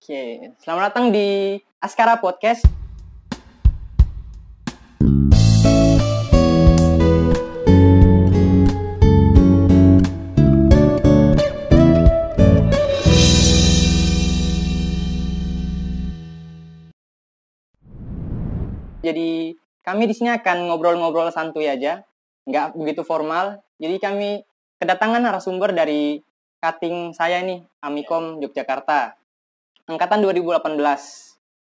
Oke, selamat datang di Askara Podcast. Jadi kami di sini akan ngobrol-ngobrol santuy aja, nggak begitu formal. Jadi kami kedatangan narasumber dari cutting saya nih, Amikom Yogyakarta. Angkatan 2018.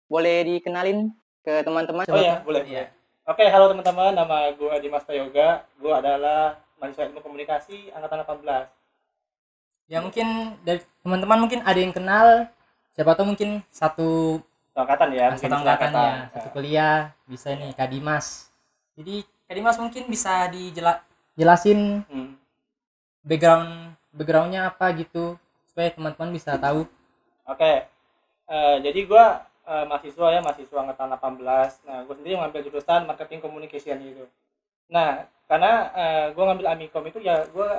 Boleh dikenalin ke teman-teman? Oh iya, boleh. Iya. Oke, halo teman-teman. Nama gue Dimas Prayoga. Gue adalah mahasiswa ilmu komunikasi angkatan 18. Ya mungkin dari teman-teman mungkin ada yang kenal, siapa tahu mungkin satu Angkatan ya. satu angkatannya, satu kuliah, bisa nih Kak Dimas. Jadi Kak Dimas mungkin bisa dijelasin backgroundnya apa gitu supaya teman-teman bisa tahu. Oke. Jadi gue mahasiswa angkatan 18. Nah, gue sendiri ngambil jurusan marketing communication gitu. Nah, karena gue ngambil Amikom itu ya gue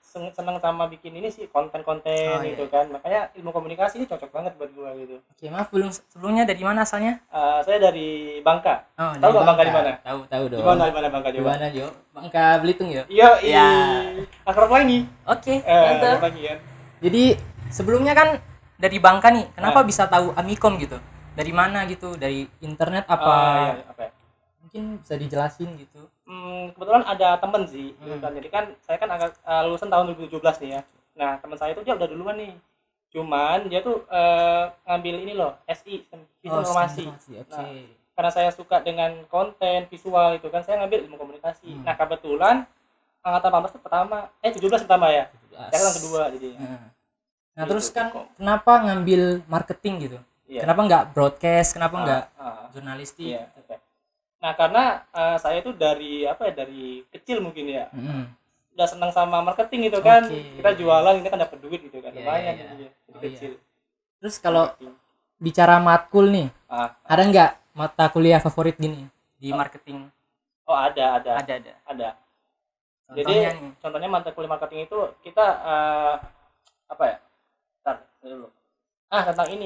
seneng sama bikin ini sih konten-konten gitu kan. Makanya ilmu komunikasi ini cocok banget buat gue gitu. Oke, maaf sebelumnya dari mana asalnya? Saya dari Bangka. Oh, Tahu nggak Bangka di mana? Tahu dong. Di mana Bangka Di coba? mana, Jo? Bangka Belitung, ya? Iya. Akrab lagi. Oke, mantap. Lagi kan. Jadi sebelumnya kan dari Bangka nih, kenapa bisa tahu Amikom gitu? Dari mana gitu? Dari internet apa? Apa ya? Mungkin bisa dijelasin gitu. Kebetulan ada temen sih, gitu kan. Jadi kan saya kan lulusan tahun 2017 nih ya. Nah, teman saya itu dia udah duluan nih. Cuman dia tuh ngambil ini loh, SI, Sistem Informasi. Oke. Nah, karena saya suka dengan konten visual itu kan, saya ngambil ilmu komunikasi. Nah, kebetulan angkatan 18 itu 17 pertama ya. Saya kan kedua jadi. Nah, gitu, terus kan kok. kenapa ngambil marketing gitu? Iya. Kenapa nggak broadcast? Kenapa nggak jurnalistik? Iya. Nah, karena saya itu dari kecil mungkin ya. Udah senang sama marketing gitu kan. Oke. Kita jualan ini kan dapat duit gitu kan. Iya, Lumayan iya. gitu ya. Dari Oh, kecil. Terus kalau Marketing. bicara matkul nih, ada nggak mata kuliah favorit gini di marketing? Oh, ada. Ada. Jadi Contohnya nih. contohnya mata kuliah marketing itu kita apa ya? Bentar, dulu.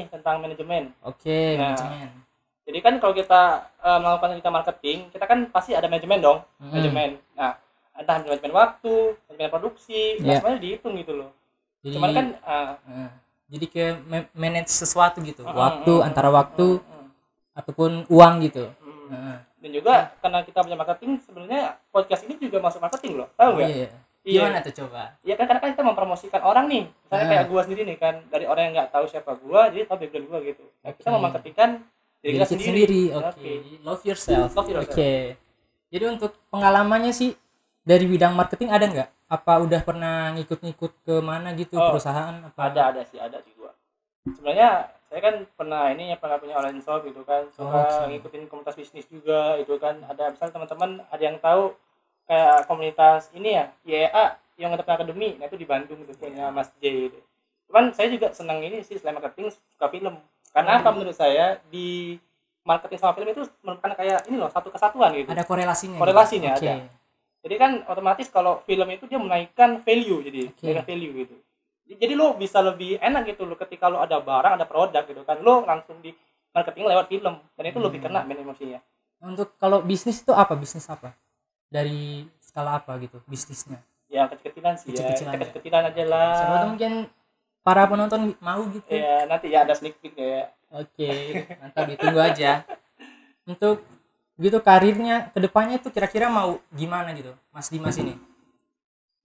Tentang manajemen. Oke, Nah, manajemen. Jadi kan kalau kita melakukan marketing, kita kan pasti ada manajemen dong. Manajemen. Nah, entah manajemen waktu, manajemen produksi, semuanya dihitung gitu loh. Jadi, Cuman kan jadi ke manage sesuatu gitu, antara waktu ataupun uang gitu. Dan juga karena kita punya marketing, sebenarnya podcast ini juga masuk marketing loh. Tahu nggak? Iya. Iya. Gimana tuh coba? Iya kan, karena kan kita mempromosikan orang nih. Misalnya kayak gua sendiri nih kan, dari orang yang nggak tahu siapa gua, jadi tahu background gua gitu. Nah, kita memarketingkan diri kita sendiri. Oke. Love yourself. Love yourself. Oke. Jadi untuk pengalamannya sih dari bidang marketing ada nggak? Apa udah pernah ngikut-ngikut ke mana gitu perusahaan? Apa? Ada sih gua. Sebenarnya saya kan pernah punya online shop gitu kan, suka ngikutin komunitas bisnis juga itu kan. Ada misalnya teman-teman ada yang tahu kayak komunitas ini ya, IEA yang Entrepreneur Academy, nah itu di Bandung itu punya Mas J itu. Cuman saya juga senang ini sih, selain marketing suka film. Karena apa menurut saya di marketing sama film itu merupakan kayak ini loh, satu kesatuan gitu. Ada korelasinya. Korelasinya gitu. ada. Jadi kan otomatis kalau film itu dia menaikkan value, jadi menaikkan value gitu. Jadi lo bisa lebih enak gitu lo ketika lo ada barang, ada produk gitu kan, lo langsung di marketing lewat film dan itu lebih kena emosinya. Untuk kalau bisnis itu apa? Bisnis apa? Dari skala apa gitu bisnisnya? Ya kecil-kecilan sih kecil-kecilan aja lah. Siapa tahu mungkin para penonton mau gitu. Ya nanti ya ada sneak peek ya. Oke, mantap, ditunggu aja. Untuk gitu karirnya kedepannya itu kira-kira mau gimana gitu Mas Dimas ini?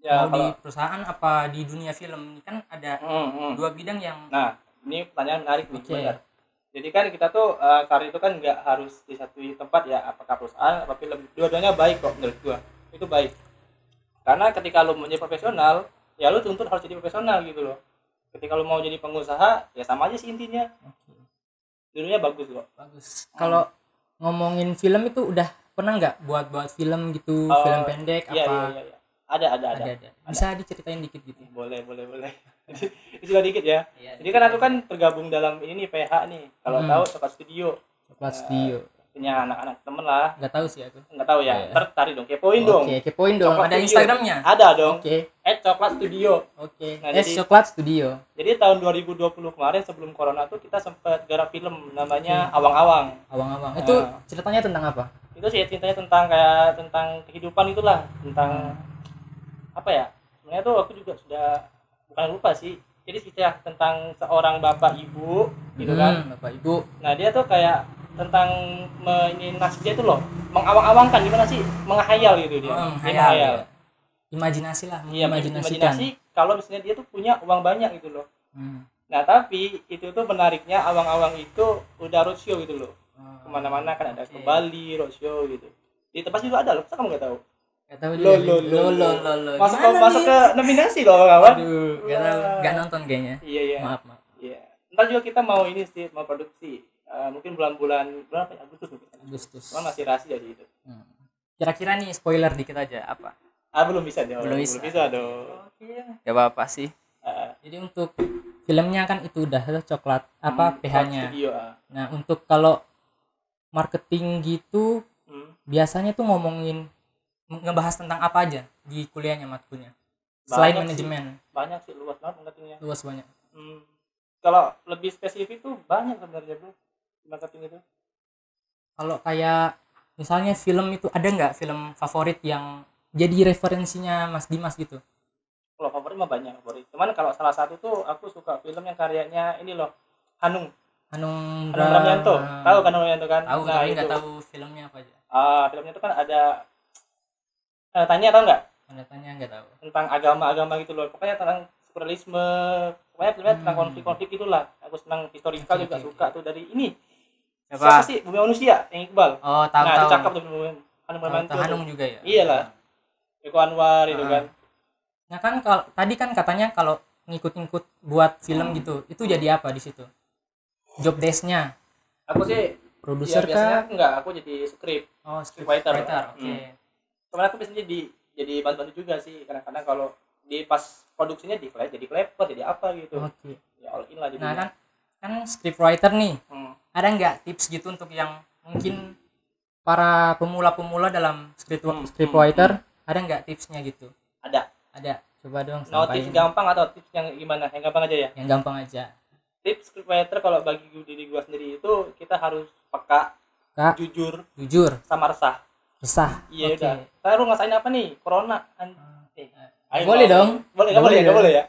Ya, mau di perusahaan apa di dunia film? Ini kan ada dua bidang yang. Nah, ini pertanyaan menarik nih. Benar. Jadi kan kita tuh karir itu kan nggak harus di satu tempat ya, apakah perusahaan apa film, dua-duanya baik kok menurut gua. Itu baik. Karena ketika lu mau jadi profesional, ya lu tuntut harus jadi profesional gitu loh. Ketika lu mau jadi pengusaha, ya sama aja sih intinya. Dulunya bagus kok. Bagus. Kalau ngomongin film itu udah pernah nggak buat film gitu, film pendek iya, apa? Iya. Ada. Bisa diceritain dikit gitu. Boleh. Itu juga dikit ya. Jadi kan aku kan tergabung dalam ini nih PH nih. Kalau tahu Coklat Studio. Coklat Studio. punya anak-anak temen lah. Nggak tahu sih aku. Nggak tahu ya. Iya. Ntar cari dong, kepoin dong. Oke, kepoin dong. Coklat Ada Studio. Instagramnya? Ada dong. Oke. Coklat Studio. Oke. Nah, Es jadi- Coklat Studio. Jadi tahun 2020 kemarin sebelum corona tuh kita sempat garap film namanya Awang-Awang. Awang-awang. Itu ceritanya tentang apa? Itu sih ceritanya tentang kehidupan itulah, tentang apa ya? Sebenarnya tuh aku juga sudah bukan lupa sih. Jadi cerita tentang seorang bapak ibu gitu kan. Bapak Ibu. Nah, dia tuh kayak tentang ini nasib dia tuh loh, mengawang-awangkan gimana sih? Menghayal gitu dia. Dia Menghayal. menghayal. Imajinasi lah, Iya, imajinasikan. imajinasi kalau misalnya dia tuh punya uang banyak gitu loh. Hmm. Nah, tapi itu tuh menariknya awang-awang itu udah roadshow gitu loh. Kemana-mana kan ada ke Bali roadshow gitu. Di tempat itu ada loh, masa kamu nggak tahu? Gak tahu Lo. Masuk ke nominasi loh kawan. Aduh, gak nonton kayaknya. Iya. Maaf. Iya. Ntar juga kita mau ini sih, mau produksi. Mungkin bulan apa ya? Agustus mungkin. Agustus. Cuman masih rahasia sih itu. Kira-kira nih spoiler dikit aja apa? Belum bisa dong. Belum bisa dong. Gak apa-apa sih. Jadi untuk filmnya kan itu udah coklat apa PH-nya. Studio, Nah, untuk kalau marketing gitu biasanya tuh ngebahas tentang apa aja di kuliahnya matkulnya. Selain Banyak manajemen. Banyak sih, luas banget marketingnya. Luas banyak. Kalau lebih spesifik tuh banyak sebenarnya bro di marketing itu. Kalau kayak misalnya film itu ada nggak film favorit yang jadi referensinya Mas Dimas gitu? Kalau favorit mah banyak favorit. Cuman kalau salah satu tuh aku suka film yang karyanya ini loh, Hanung Bramantyo. Tahu kan Hanung Bramantyo kan? Tahu, Nah, tapi nggak itu. tahu filmnya apa aja. Filmnya itu kan ada tanya tahu nggak? Tanya nggak tahu. Tentang agama-agama gitu loh. Pokoknya tentang surrealisme. Pokoknya filmnya tentang konflik-konflik itulah. Aku senang historikal juga suka tuh dari ini. Siapa sih? Bumi Manusia yang Iqbal. Oh, tahu. Nah, itu cakep tuh Hanung Bramantyo. Hanung juga ya. Iyalah. Eko Anwar itu kan. Nah kan kalau tadi kan katanya kalau ngikut-ngikut buat film gitu, itu jadi apa di situ? Job desk-nya Aku sih produser biasanya kah? enggak, aku jadi script Writer. Oke. Cuman aku biasanya jadi bantu-bantu juga sih. Kadang-kadang kalau di pas produksinya jadi kleper, jadi apa gitu. Oke. Ya all in lah jadi. Nah kan script writer nih, Hmm. ada nggak tips gitu untuk yang mungkin para pemula-pemula dalam script writer, ada nggak tipsnya gitu? Ada. Coba dong No, tips sampaikan. gampang atau tips yang gimana? Yang gampang aja ya. Yang gampang aja. Tips scriptwriter kalau bagi diri gua sendiri itu kita harus peka, Kak, jujur, jujur, sama resah. resah. Iya Oke. udah. Saya lu ngasain apa nih? Corona. Ayo, Boleh mau. dong. Boleh Nggak boleh boleh ya.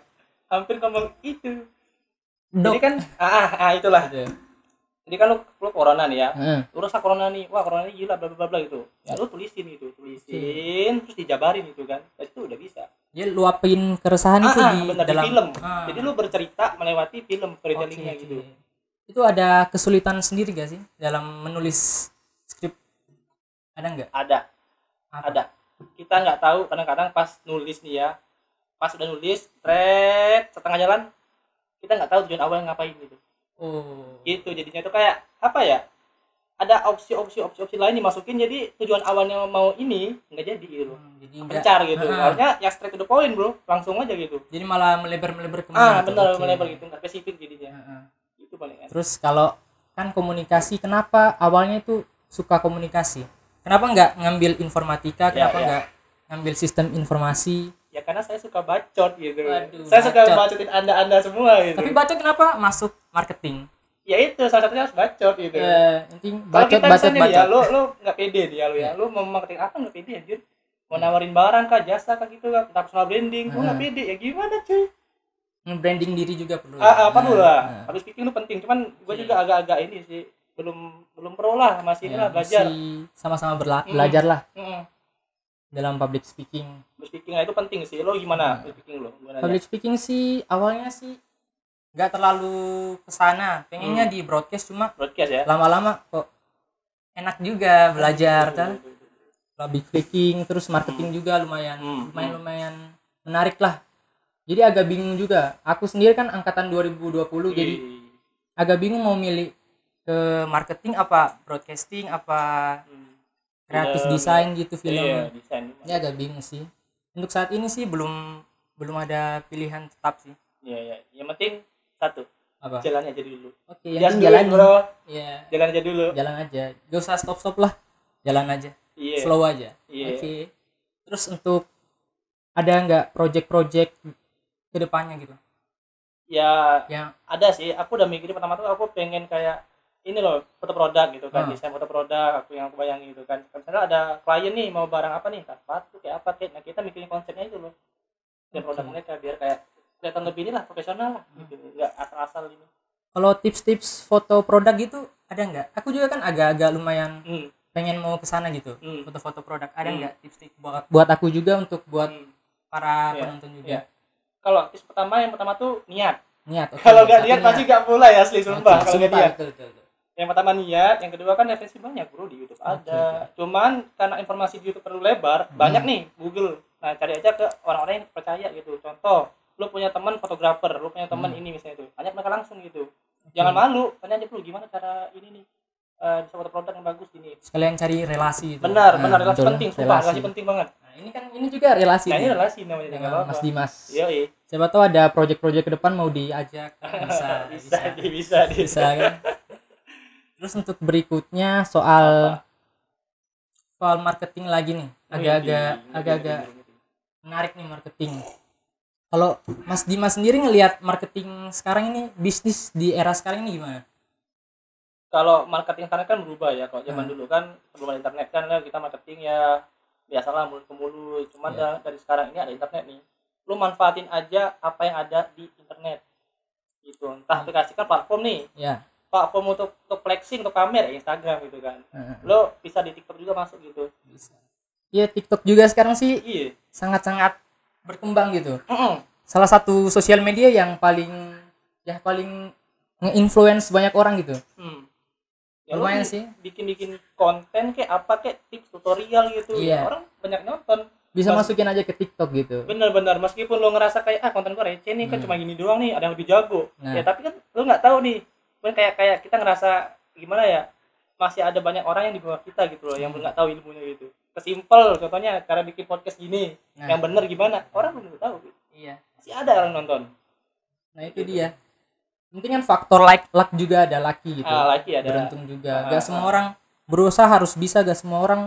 Hampir ngomong itu. Jadi kan itulah. Gitu. Jadi kan lu corona nih ya. Heeh. Lu rasa corona nih, wah corona ini gila bla bla bla gitu. Ya lu tulisin terus dijabarin gitu kan. Dan itu udah bisa. Dia luapin keresahan itu di bener, dalam di film. Ah. Jadi lu bercerita melewati film storytellingnya Oke. gitu. Itu ada kesulitan sendiri gak sih dalam menulis skrip? Ada nggak? Ada. Apa? Ada. Kita nggak tahu kadang-kadang pas nulis nih ya. Pas udah nulis, setengah jalan kita nggak tahu tujuan awalnya ngapain gitu. Oh. Gitu jadinya itu kayak apa ya? Ada opsi lain dimasukin jadi tujuan awalnya mau ini nggak jadi gitu. Jadi nggak. Pencar gitu. Ah. Harusnya ya straight to the point, Bro. Langsung aja gitu. Jadi malah melebar-melebar kemana? tuh? Bener Oke. melebar gitu, nggak spesifik jadinya. Heeh. Itu paling enak. Terus kalau kan komunikasi, kenapa awalnya itu suka komunikasi? Kenapa nggak ngambil informatika? Kenapa ya. nggak ngambil sistem informasi? Ya karena saya suka bacot gitu. Waduh, Saya suka bacot. bacotin Anda semua gitu. Tapi bacot kenapa masuk marketing? Ya itu salah satunya harus bacot gitu. Intinya Kalau kita bacot. misalnya nih ya, lu nggak pede nih ya lu ya. Lu mau marketing apa nggak pede anjir? Mau nawarin barang kah, jasa kah gitu kah, personal branding, lu nggak pede ya gimana cuy? Nge-branding diri juga perlu. Perlu lah. Habis speaking lu penting, cuman gue juga agak-agak ini sih belum pro lah, masih ini lah belajar. Masih sama-sama belajar lah Heeh. dalam public speaking. Speaking itu penting sih. Lo gimana speaking lo? Gimana aja? Public speaking sih awalnya sih nggak terlalu kesana, pengennya di broadcast, cuma Broadcast ya. lama-lama kok enak juga belajar kan. Public speaking terus marketing juga lumayan menarik lah. Jadi agak bingung juga. Aku sendiri kan angkatan 2020 jadi agak bingung mau milih ke marketing apa broadcasting apa kreatif desain gitu film. Iya, desain. Ya agak bingung sih. Untuk saat ini sih belum ada pilihan tetap sih. Iya. Yang penting satu, Apa? Jalan aja dulu. Oke, yang penting jalan bro. Iya. Jalan aja dulu. Jalan aja. Gak usah stop lah. Jalan aja. Iya. Slow aja. Iya. Oke. Terus untuk ada nggak project-project ke depannya gitu? Ya, Yang ada sih. Aku udah mikirin pertama tuh aku pengen kayak ini loh, foto produk gitu kan, desain foto produk aku yang aku bayangin gitu kan. Misalnya ada klien nih mau barang apa nih, sepatu kayak apa kayak. Nah, kita mikirin konsepnya itu loh. Dan produk mereka biar kayak kelihatan lebih inilah profesional lah gitu. Enggak asal-asal ini. kalau tips-tips foto produk gitu ada nggak? Aku juga kan agak-agak lumayan pengen mau ke sana gitu. Foto-foto produk. Ada nggak tips-tips buat aku juga untuk buat para penonton juga? Kalau tips pertama yang pertama tuh niat. Niat. Okay. Kalau nggak niat pasti nggak mulai asli sumpah. Kalau nggak niat. Betul. Yang pertama niat, yang kedua kan referensi banyak bro di YouTube ada. Cuman karena informasi di YouTube perlu lebar, banyak nih Google. Nah cari aja ke orang-orang yang percaya gitu. Contoh, lu punya teman fotografer, lu punya teman ini misalnya itu, tanya mereka langsung gitu. Jangan malu, tanya aja dulu gimana cara ini nih bisa foto produk yang bagus gini. Sekalian cari relasi itu. Benar, relasi penting, sumpah relasi penting banget. Nah, ini juga relasi. Nah, ini relasi namanya dengan Mas Dimas. Iya. Siapa tahu ada project-project ke depan mau diajak. Bisa kan. Terus untuk berikutnya soal marketing lagi nih. Agak-agak menarik nih marketing. Kalau Mas Dimas sendiri ngelihat marketing sekarang ini, bisnis di era sekarang ini gimana? Kalau marketing sekarang kan berubah ya. Kalau zaman dulu kan sebelum ada internet kan kita marketing ya biasalah mulut ke mulut. Cuman dari sekarang ini ada internet nih. Lu manfaatin aja apa yang ada di internet. Gitu. Entah aplikasikan platform nih. Ya. Platform untuk flexing, untuk pamer Instagram gitu kan. Lo bisa di TikTok juga masuk gitu. Bisa. Iya, TikTok juga sekarang sih sangat-sangat berkembang gitu. Salah satu sosial media yang paling nge-influence banyak orang gitu. Ya, lumayan sih. Bikin konten kayak apa kayak tips tutorial gitu. Iya. Orang banyak nonton. Bisa masukin aja ke TikTok gitu. Benar-benar meskipun lo ngerasa kayak konten gue receh nih kan cuma gini doang nih, ada yang lebih jago. Ya tapi kan lo nggak tahu nih. Kan kayak kita ngerasa gimana ya? Masih ada banyak orang yang di bawah kita gitu loh, yang nggak tahu ilmunya gitu. Kesimpel contohnya cara bikin podcast gini, yang bener gimana? Orang belum tahu gitu. Iya. Masih ada orang nonton. Nah, itu dia. Penting kan faktor luck juga ada, lucky gitu. Lucky ada. Beruntung juga. Gak semua orang berusaha harus bisa, gak semua orang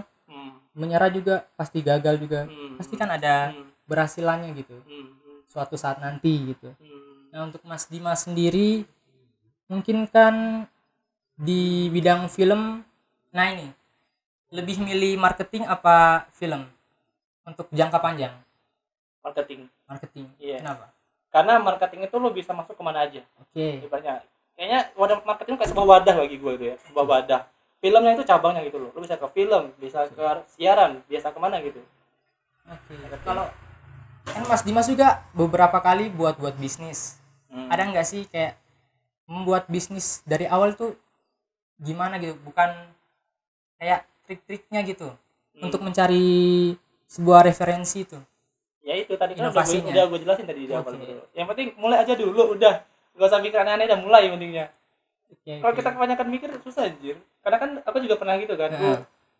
menyerah juga pasti gagal juga. Pasti kan ada berhasilannya gitu. Suatu saat nanti gitu. Nah, untuk Mas Dimas sendiri mungkin kan di bidang film, nah ini lebih milih marketing apa film untuk jangka panjang? Marketing. Iya. Kenapa? Karena marketing itu lo bisa masuk kemana aja. Oke. Kayaknya wadah marketing kayak sebuah wadah bagi gue itu ya, sebuah wadah. Filmnya itu cabangnya gitu loh. Lo bisa ke film, bisa ke siaran, biasa kemana gitu. Oke. Kalau kan Mas Dimas juga beberapa kali buat bisnis. Ada nggak sih kayak membuat bisnis dari awal tuh gimana gitu? Bukan kayak trik-triknya gitu untuk mencari sebuah referensi itu. Ya itu tadi kan udah gue jelasin tadi di awal. Yang penting mulai aja dulu, udah gak usah mikir aneh-aneh, udah mulai pentingnya. Kalau kita kebanyakan mikir susah anjir. Karena kan aku juga pernah gitu kan,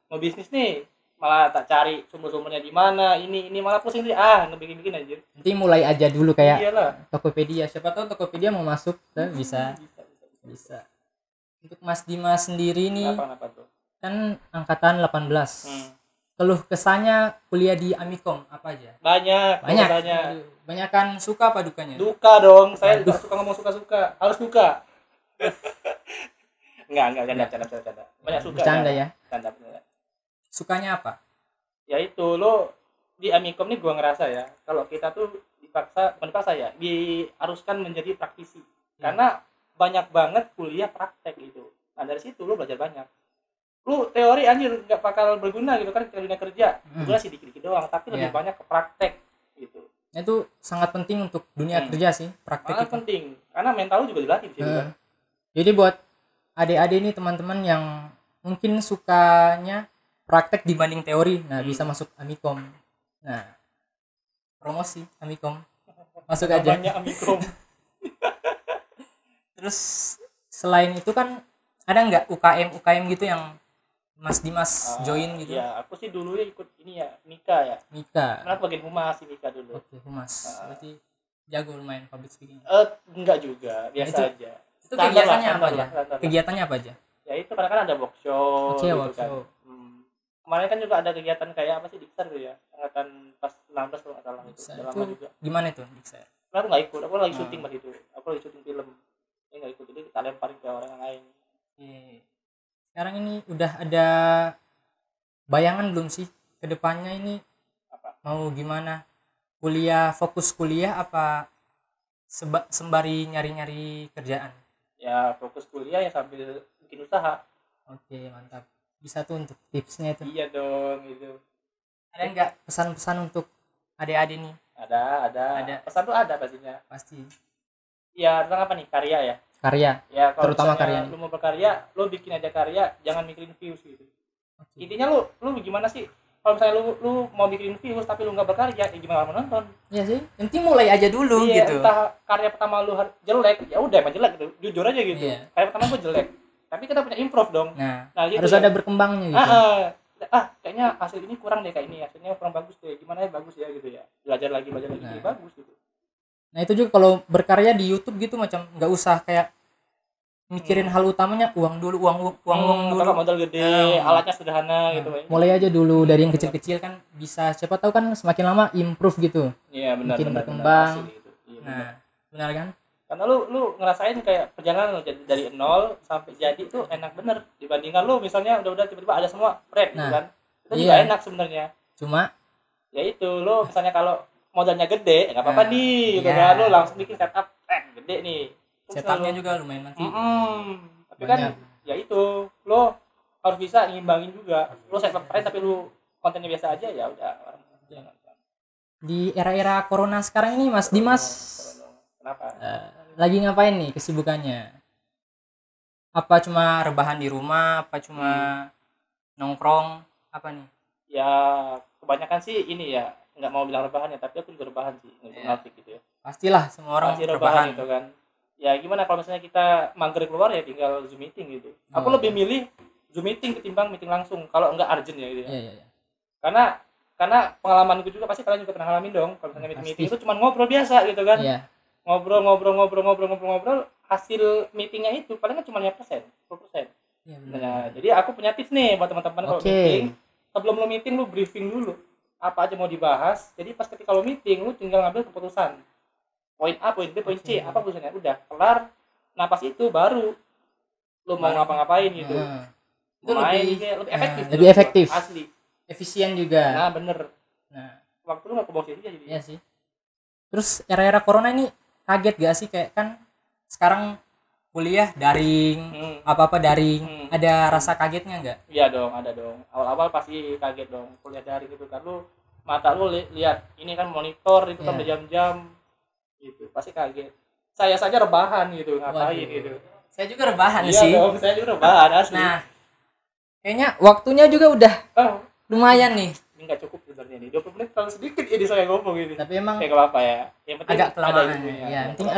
mau bisnis nih malah tak cari sumber-sumbernya di mana, ini malah pusing sih, ngebikin anjir. Nanti mulai aja dulu kayak Tokopedia. Siapa tahu Tokopedia mau masuk, bisa. Untuk Mas Dimas sendiri nih, kenapa tuh? Kan angkatan 18. Keluh kesannya kuliah di Amikom apa aja? Banyak. Banyakan suka apa dukanya? Duka dong. Saya enggak suka ngomong suka-suka. Harus duka. Enggak, canda. Banyak suka. Bercanda ya? Canda. Sukanya apa? Ya itu lo di Amikom nih gua ngerasa ya, kalau kita tuh diharuskan menjadi praktisi. Karena banyak banget kuliah praktek gitu. Nah, dari situ lo belajar banyak. Lu teori anjir nggak bakal berguna gitu kan di dunia kerja. Gua sih dikit-dikit doang, tapi lebih banyak ke praktek gitu. Itu sangat penting untuk dunia kerja sih, praktek itu. Penting, karena mental lu juga dilatih sih kan. Jadi buat adik-adik nih teman-teman yang mungkin sukanya praktek dibanding teori, nah bisa masuk Amikom. Nah, promosi Amikom. Masuk aja. Banyak Amikom. Terus selain itu kan ada nggak UKM gitu yang Mas Dimas join gitu? Ya, aku sih dulu ikut ini ya, Mika. Kenapa bagian humas sih Mika dulu? Oke, humas. Berarti Jago lumayan public speaking. Enggak juga, biasa Itu- aja. Itu Standar kegiatannya lah, apa standar aja? lah, standar lah. Kegiatannya apa aja? Ya itu karena kan ada workshop Oke, gitu workshop. kan. Kemarin kan juga ada kegiatan kayak apa sih Diksar tuh ya, angkatan pas 16 kalau nggak salah itu, Bisa. udah Itu lama juga. gimana itu? Bisa. Nah, aku nggak ikut, aku lagi Ah. syuting pas itu, aku lagi syuting film, ini nggak ikut, jadi kita lemparin ke orang yang lain. Oke. Sekarang ini udah ada bayangan belum sih ke depannya ini Apa? mau gimana? Kuliah, fokus kuliah apa sembari nyari-nyari kerjaan? Ya fokus kuliah ya sambil bikin usaha. Oke, mantap. Bisa tuh untuk tipsnya itu. Iya dong gitu. Ada nggak pesan-pesan untuk adik-adik nih? Ada. Pesan tuh ada pastinya. Pasti. Ya tentang apa nih, karya ya. Karya. Ya kalau Terutama misalnya karya nih. lu mau berkarya, lu bikin aja karya, jangan mikirin views gitu. Oke. Intinya lu gimana sih? Kalau misalnya lu mau bikin views tapi lu nggak berkarya, ya gimana orang menonton? Iya sih. Nanti mulai aja dulu Iya, gitu. entah karya pertama lu jelek, ya udah emang jelek gitu. Jujur aja gitu. Iya. Karya pertama gua jelek. Tapi kita punya improve dong. Nah, gitu harus ya. ada berkembangnya gitu. Kayaknya hasil ini kurang deh kayak ini, hasilnya kurang bagus deh. Gimana ya bagus ya gitu ya. Belajar lagi Nah. jadi bagus gitu. Nah, itu juga kalau berkarya di YouTube gitu macam nggak usah kayak mikirin hal utamanya uang dulu, uang dulu. Kalau modal gede, alatnya sederhana gitu. Nah, mulai aja dulu dari yang kecil-kecil kan bisa, siapa tahu kan semakin lama improve gitu. Iya benar Bikin benar. berkembang. Benar, gitu. Iya, benar. Nah, benar kan? Karena lu ngerasain kayak perjalanan lu dari nol sampai jadi tuh enak bener dibandingkan lu misalnya udah tiba-tiba ada semua prep gitu Nah, kan. Itu iya. juga enak sebenarnya. Cuma Ya itu lu misalnya kalau modalnya gede nggak apa-apa Nah, nih gitu iya. kan, lu langsung bikin setup gede nih. Terus setupnya lu- juga lumayan nanti. Tapi kan Banyak. ya itu lu harus bisa ngimbangin juga. Lu setup keren tapi lu kontennya biasa aja, ya udah orang jangan. Di era-era corona sekarang ini Mas Dimas Kenapa? lagi ngapain nih kesibukannya? Apa cuma rebahan di rumah, apa cuma nongkrong, apa nih? Ya kebanyakan sih ini ya, nggak mau bilang rebahan ya, tapi aku juga rebahan sih, nggak Iya. munafik gitu ya. Pastilah semua orang Pasti rebahan. gitu kan. Ya gimana kalau misalnya kita mager keluar ya tinggal Zoom meeting gitu. Aku Oh. lebih milih Zoom meeting ketimbang meeting langsung kalau nggak urgent ya gitu ya. Iya, iya, iya. Karena pengalamanku juga pasti kalian juga pernah ngalamin dong. Kalau misalnya meeting Pasti. itu cuma ngobrol biasa gitu kan. Iya. Ngobrol, hasil meetingnya itu paling cuma 5%, 10%. Iya, benar. Nah, jadi aku punya tips nih buat teman-teman kalau Oke. meeting. Sebelum lo meeting lu briefing dulu. Apa aja mau dibahas. Jadi pas ketika lo meeting lu tinggal ngambil keputusan. Poin A, poin B, poin C, Oke. apa keputusannya? Udah kelar. Nah, pas itu baru lo mau Baru. ngapa-ngapain gitu. Nah, itu Main lebih kayak lebih efektif. lebih menurut gua. efektif. Asli. efisien juga. Nah, bener. Nah, Waktu lu nggak kebawa sia-sia jadi. iya sih. Terus era-era corona ini kaget gak sih, kayak kan sekarang kuliah daring, apa-apa daring, ada rasa kagetnya nggak? Iya dong, ada dong. Awal-awal pasti kaget dong. Kuliah daring gitu kan, lu mata lu lihat ini kan monitor itu kan Iya. berjam-jam gitu, pasti kaget. Saya saja rebahan gitu, ngapain Waduh. gitu. Saya juga rebahan Iya sih. dong, saya juga rebahan asli. Nah, kayaknya waktunya juga udah Oh, lumayan nih. ini nggak cukup sebenarnya nih. 20 menit terlalu sedikit ini saya ngomong gitu. Tapi emang Kayak apa-apa ya. Yang penting agak ada kelamaan. ilmunya. Ya, penting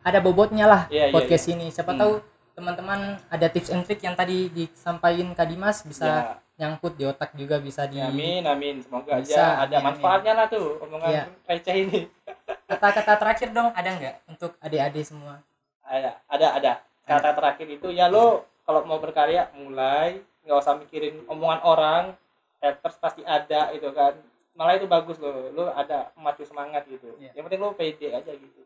ada bobotnya lah Iya, iya, podcast ini. Siapa Hmm. tahu teman-teman ada tips and trick yang tadi disampaikan Kak Dimas bisa Ya, nyangkut di otak juga, bisa di amin. Semoga Bisa, aja ada amin, manfaatnya lah tuh omongan Iya. receh ini. kata-kata terakhir dong, ada nggak untuk adik-adik semua? Ada. Kata terakhir itu ya lo kalau mau berkarya mulai, nggak usah mikirin omongan orang, haters pasti ada itu kan, malah itu bagus lo ada memacu semangat gitu. Iya. Yang penting lo pede aja gitu.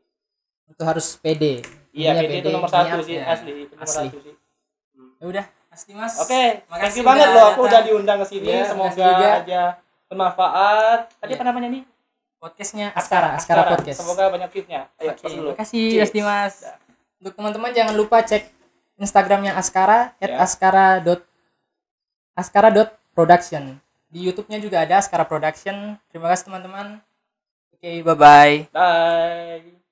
Itu harus pede. Iya, Intinya pede itu nomor satu niatnya. sih, asli itu nomor Asli. satu sih. Ya udah, Mas Dimas. Oke, thank makasih you banget udah lo, aku datang. udah diundang ke sini. Iya, Semoga makasih juga. aja bermanfaat. Tadi Iya. apa namanya nih? Podcastnya Askara Podcast. Semoga banyak fitnya. Ayo, Oke, tos dulu. terima kasih Cheers. Mas Dimas. Untuk teman-teman jangan lupa cek Instagramnya Askara Ya. @askara.production. Di YouTube-nya juga ada Askara Production. Terima kasih teman-teman. Oke, bye-bye. Bye.